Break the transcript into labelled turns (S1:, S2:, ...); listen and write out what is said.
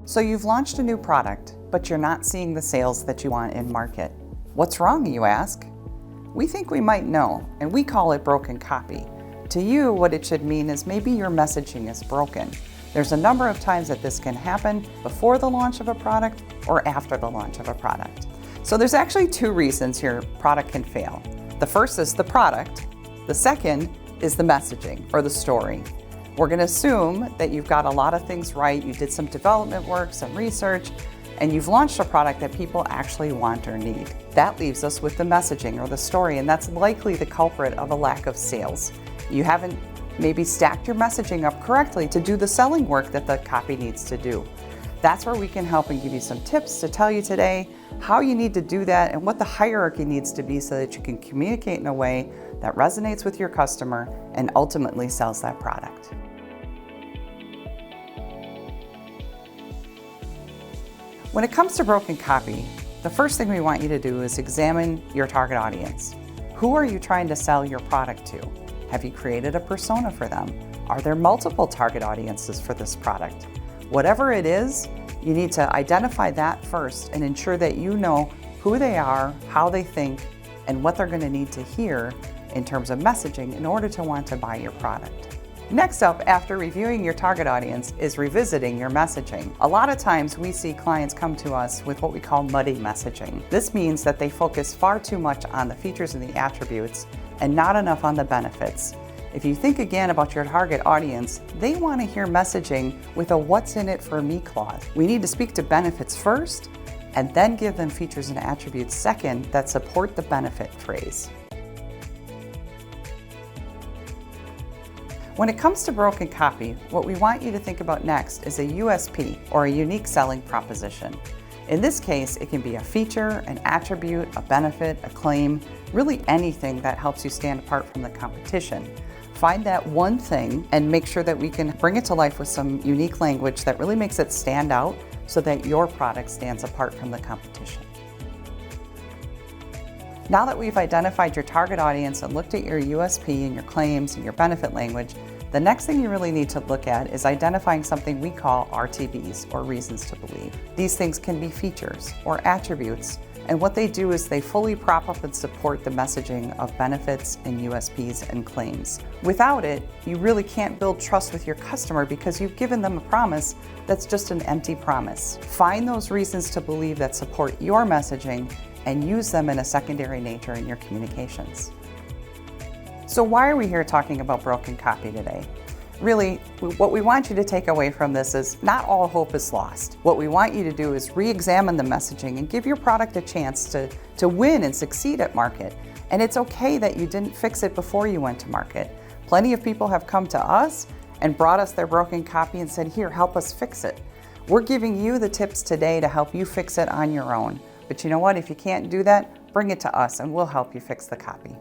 S1: So you've launched a new product, but you're not seeing the sales that you want in market. What's wrong, you ask? We think we might know, and we call it broken copy. To you, what it should mean is maybe your messaging is broken. There's a number of times that this can happen before the launch of a product or after the launch of a product. So there's actually two reasons your product can fail. The first is the product. The second is the messaging or the story. We're going to assume that you've got a lot of things right, you did some development work, some research, and you've launched a product that people actually want or need. That leaves us with the messaging or the story, and that's likely the culprit of a lack of sales. You haven't maybe stacked your messaging up correctly to do the selling work that the copy needs to do. That's where we can help and give you some tips to tell you today how you need to do that and what the hierarchy needs to be so that you can communicate in a way that resonates with your customer and ultimately sells that product. When it comes to broken copy, the first thing we want you to do is examine your target audience. Who are you trying to sell your product to? Have you created a persona for them? Are there multiple target audiences for this product? Whatever it is, you need to identify that first and ensure that you know who they are, how they think, and what they're going to need to hear in terms of messaging in order to want to buy your product. Next up, after reviewing your target audience, is revisiting your messaging. A lot of times we see clients come to us with what we call muddy messaging. This means that they focus far too much on the features and the attributes and not enough on the benefits. If you think again about your target audience, they want to hear messaging with a "what's in it for me" clause. We need to speak to benefits first and then give them features and attributes second that support the benefit phrase. When it comes to broken copy, what we want you to think about next is a USP, or a unique selling proposition. In this case, it can be a feature, an attribute, a benefit, a claim, really anything that helps you stand apart from the competition. Find that one thing and make sure that we can bring it to life with some unique language that really makes it stand out so that your product stands apart from the competition. Now that we've identified your target audience and looked at your USP and your claims and your benefit language, the next thing you really need to look at is identifying something we call RTBs, or reasons to believe. These things can be features or attributes, and what they do is they fully prop up and support the messaging of benefits and USPs and claims. Without it, you really can't build trust with your customer because you've given them a promise that's just an empty promise. Find those reasons to believe that support your messaging and use them in a secondary nature in your communications. So why are we here talking about broken copy today? Really, what we want you to take away from this is not all hope is lost. What we want you to do is re-examine the messaging and give your product a chance to win and succeed at market. And it's okay that you didn't fix it before you went to market. Plenty of people have come to us and brought us their broken copy and said, "Here, help us fix it." We're giving you the tips today to help you fix it on your own. But you know what? If you can't do that, bring it to us and we'll help you fix the copy.